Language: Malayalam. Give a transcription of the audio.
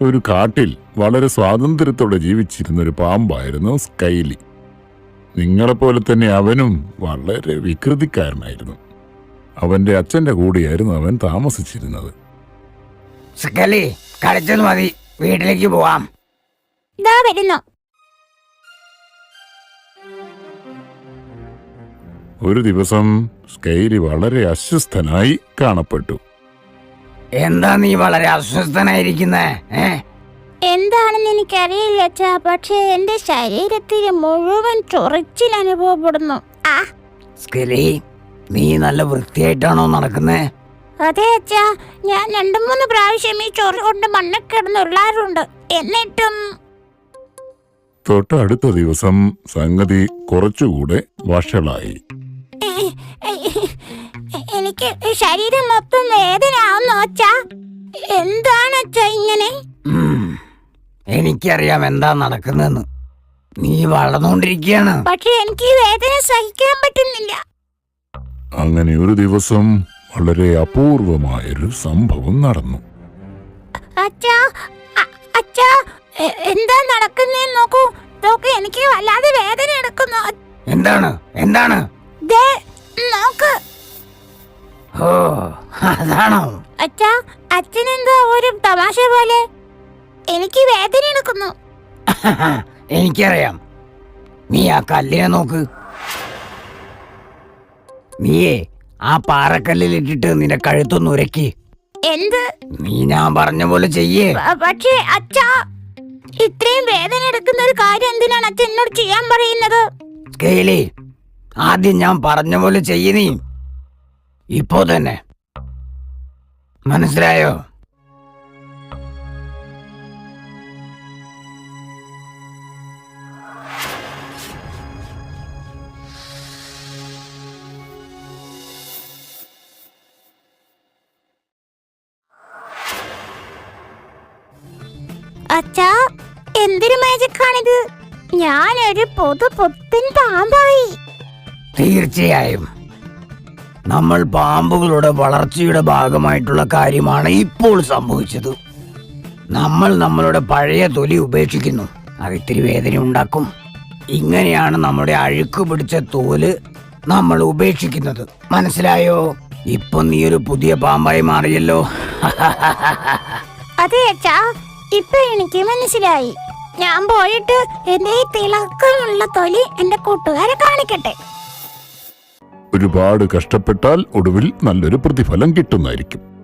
ഒരു കാട്ടിൽ വളരെ സ്വാതന്ത്ര്യത്തോടെ ജീവിച്ചിരുന്ന ഒരു പാമ്പായിരുന്നു സ്കൈലി. നിങ്ങളെപ്പോലെ തന്നെ അവനും വളരെ വികൃതിക്കാരനായിരുന്നു. അവന്റെ അച്ഛന്റെ കൂടെയായിരുന്നു അവൻ താമസിച്ചിരുന്നത്. സ്കൈലി, കളിച്ചത് മതി, വീട്ടിലേക്ക് പോവാം. ഒരു ദിവസം സ്കൈലി വളരെ അസ്വസ്ഥനായി കാണപ്പെട്ടു. എന്താ നീ വളരെ അസ്വസ്ഥനായിരിക്കുന്നേ? എന്താണെന്ന് എനിക്കറിയില്ല അച്ഛാ, പക്ഷേ എന്റെ ശരീരത്തിൽ മുഴുവൻ ചൊറിച്ചിൽ അനുഭവപ്പെടുന്നു. സ്കൈലി, നീ നല്ല വൃത്തിയായിട്ടാണോ നടക്കുന്നേ? അതെ അച്ഛാ, ഞാൻ 2-3 പ്രാവശ്യം ഈ ചൊറി കൊണ്ട് മണ്ണിൽ കിടന്നുള്ളാറുണ്ട്. എന്നിട്ടും തൊട്ടടുത്ത ദിവസം സംഗതി കുറച്ചുകൂടെ വഷളായി. എനിക്ക് ശരീരം മൊത്തം വേദനയാവുന്നു അച്ഛാ. എന്താണ് അച്ഛാ ഇങ്ങനെ? എനിക്കറിയാം എന്താ നടക്കുന്നതെന്ന്. നീ വളർന്നുകൊണ്ടിരിക്കുകയാണ്. പക്ഷെ എനിക്ക് ഈ വേദന സഹിക്കാൻ പറ്റുന്നില്ല. അങ്ങനെ ഒരു ദിവസം വളരെ അപൂർവമായൊരു സംഭവം നടന്നു. അച്ഛാ, അച്ഛാ, എന്താ നടക്കുന്നേന്ന് നോക്കൂ. എനിക്ക് വല്ലാതെ വേദന എടുക്കുന്നു. എന്താണ് എന്താണ്? നോക്ക്. ഓ, അതാണോ? അച്ഛാ, അച്ഛനെന്താ ഒരു തമാശ പോലെ? എനിക്ക് വേദന എടുക്കുന്നു. എനിക്കറിയാം. നീ ആ കല്ലിനെ നോക്ക്. നീയേ ആ പാറക്കല്ലിൽ ഇട്ടിട്ട് നിന്റെ കഴുത്തൊന്ന് ഉരക്കി. എന്ത്? നീ ഞാൻ പറഞ്ഞ പോലെ ചെയ്യേ. പക്ഷേ അച്ഛാ, ഇത്രയും വേദന എടുക്കുന്ന ഒരു കാര്യം എന്തിനാണ് അച്ഛൻ എന്നോട് ചെയ്യാൻ പറയുന്നത്? സ്കൈലി, ആദ്യം ഞാൻ പറഞ്ഞ പോലെ ചെയ്യ. നീ ഇപ്പോ തന്നെ. മനസ്സിലായോ? അച്ഛാ, എന്തൊരു മാജിക്കാണിത്? ഞാനൊരു പുത്തൻ പാമ്പായി. തീർച്ചയായും നമ്മൾ പാമ്പുകളുടെ വളർച്ചയുടെ ഭാഗമായിട്ടുള്ള കാര്യമാണ് ഇപ്പോൾ സംഭവിച്ചത്. നമ്മൾ നമ്മളുടെ പഴയ തൊലി ഉപേക്ഷിക്കുന്നു. അതിത്തിരി വേദന ഉണ്ടാക്കും. ഇങ്ങനെയാണ് നമ്മുടെ അഴുക്ക് പിടിച്ച തോല് നമ്മൾ ഉപേക്ഷിക്കുന്നത്. മനസ്സിലായോ? ഇപ്പൊ നീ ഒരു പുതിയ പാമ്പായി മാറിയല്ലോ. അതെ അച്ഛാ, ഇപ്പൊ എനിക്ക് മനസ്സിലായി. ഞാൻ പോയിട്ട് എന്റെ ഈ തിളക്കമുള്ള തൊലി എന്റെ കൂട്ടുകാരെ കാണിക്കട്ടെ. ഒരുപാട് കഷ്ടപ്പെട്ടാൽ ഒടുവിൽ നല്ലൊരു പ്രതിഫലം കിട്ടുന്നതായിരിക്കും.